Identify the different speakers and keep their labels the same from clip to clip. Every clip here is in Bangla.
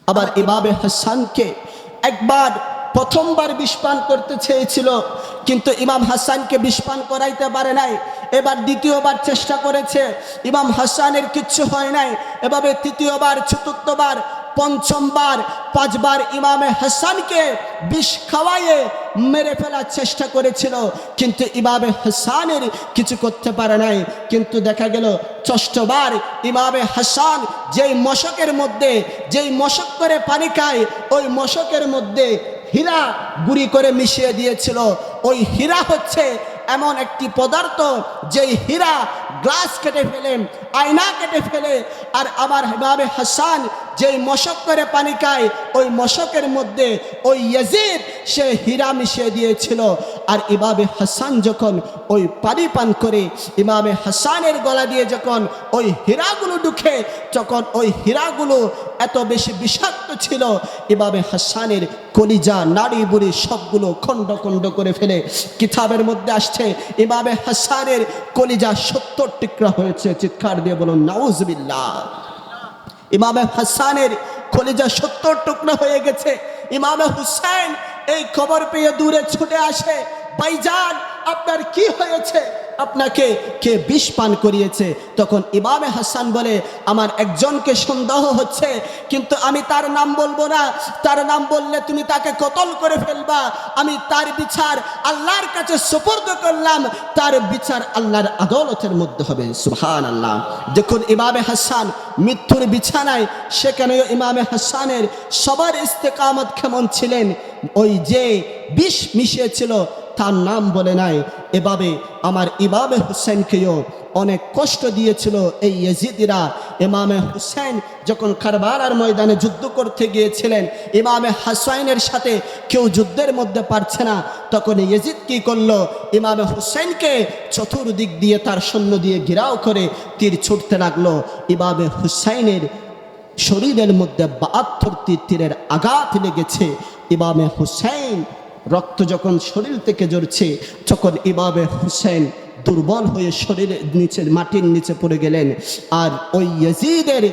Speaker 1: আবার ইমামে হাসানকে একবার প্রথমবার বিষপান করতে চেয়েছিল, কিন্তু ইমাম হাসানকে বিষপান করাইতে পারে নাই। এবার দ্বিতীয়বার চেষ্টা করেছে, ইমাম হাসানের কিচ্ছু হয় নাই। এভাবে তৃতীয়বার, চতুর্থবার, পঞ্চমবার, 5 বার ইমামে হাসানকে বিষ খাওয়াইয়ে মেরে ফেলার চেষ্টা করেছিল, কিন্তু ইমামে হাসানের কিছু করতে পারে নাই। কিন্তু দেখা গেল ষষ্ঠবার ইমামে হাসান যেই মশকের মধ্যে, যেই মশক করে পানি খায়, ওই মশকের মধ্যে হীরা গুঁড়ি করে মিশিয়ে দিয়েছিল। ওই হীরা হচ্ছে এমন একটি পদার্থ যেই হীরা গ্লাস কেটে ফেলে, আয়না কেটে ফেলে। আর আমার ইমামে হাসান যেই মশক করে পানি খায়, ওই মশকের মধ্যে ওই ইয়াজিদ সে হীরা মিশিয়ে দিয়েছিল। আর ইমামে হাসান যখন ওই পানি পান করে, ইমামে হাসানের গলা দিয়ে যখন ওই হীরাগুলো ঢুকে, তখন ওই হীরাগুলো এত বেশি বিষাক্ত ছিল, ইমামে হাসানের কলিজা, নাড়ি বুড়ি সবগুলো খণ্ড খণ্ড করে ফেলে। কিতাবের মধ্যে আসছে ইমামে হাসানের কলিজা 70 টুকরা হয়েছে। চিৎকার দিয়ে বলুন নাউজুবিল্লাহ। ইমামে হাসানের কলিজা 70 টুকরা হয়ে গেছে। ইমামে হুসাইন এই খবর পেয়ে দূরে ছুটে আসে, ভাইজান আপনার কি হয়েছে, আপনাকে কে বিষ পান করিয়েছে? তখন ইমামে হাসান বলে, আমার একজনকে সন্দেহ হচ্ছে, কিন্তু আমি তার নাম বলবো না। তার নাম বললে তুমি তাকে কতল করে ফেলবা। আমি তার বিচার আল্লাহর কাছে সুপর্দ করলাম, তার বিচার আল্লাহর আদালতের মধ্যে হবে। সুবহানাল্লাহ। দেখুন ইমামে হাসান মৃত্যুর বিছানায়, সেখানেও ইমামে হাসানের সবার ইস্তেকামত কেমন ছিলেন। ওই যে বিষ মিশিয়েছিল তার নাম বলে নাই। এভাবে আমার ইমামে হুসাইনকেও অনেক কষ্ট দিয়েছিল এই ইয়াজিদিরা। ইমামে হুসাইন যখন কারবালার ময়দানে যুদ্ধ করতে গিয়েছিলেন, ইমামে হাসাইনের সাথে কেউ যুদ্ধের মধ্যে পারছে না, তখন ইয়াজিদ কি করলো, ইমামে হুসাইনকে চতুর্দিক দিয়ে তার সৈন্য দিয়ে ঘেরাও করে তীর ছুটতে লাগলো। ইমামে হুসাইনের শরীরের মধ্যে 72টি তীরের আঘাত লেগেছে। ইমামে হুসাইন রক্ত যখন শরীর থেকে ঝরছে, তখন ইমামে হুসাইন দুর্বল হয়ে শরীরের নিচে, মাটির নিচে পড়ে গেলেন। আর ওই ইয়াজিদের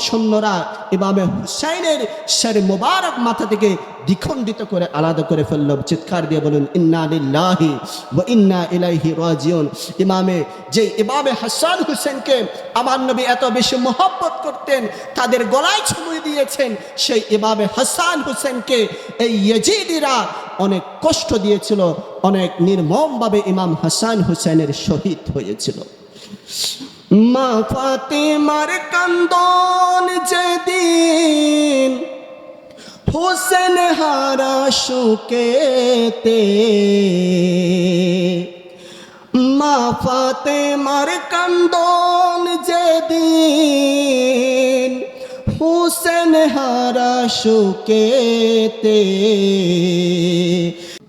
Speaker 1: সৈন্যরা ইমামে হুসাইনের শের মোবারক মাথা থেকে দ্বিখণ্ডিত করে আলাদা করে ফেলল। চিৎকার দিয়ে বলুন ইন্না লিল্লাহি ওয়া ইন্না ইলাইহি রাজিউন। ইমামে হাসান হুসেনকে আমার নবী এত বেশি মহব্বত করতেন, তাদের গলায় চুমু দিয়েছেন, সেই ইমামে হাসান হুসেনকে এই ইয়াজিদিরা অনেক কষ্ট দিয়েছিল, অনেক নির্মমভাবে ইমাম হাসান হুসেনের শহীদ হয়েছিল। মা ফাতিমার কান্দন যেদিন হোসেন হারা শোকেতে, মা ফাতিমার কান্দন যেদিন হোসেন হারা শোকেতে,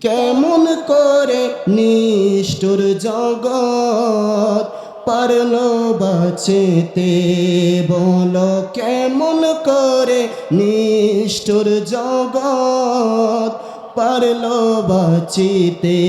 Speaker 1: কেমন করে নিষ্ঠুর জগৎ পারলো বাঁচিতে, বলো কেমন করে নিষ্ঠুর জগৎ পারলো বাঁচিতে।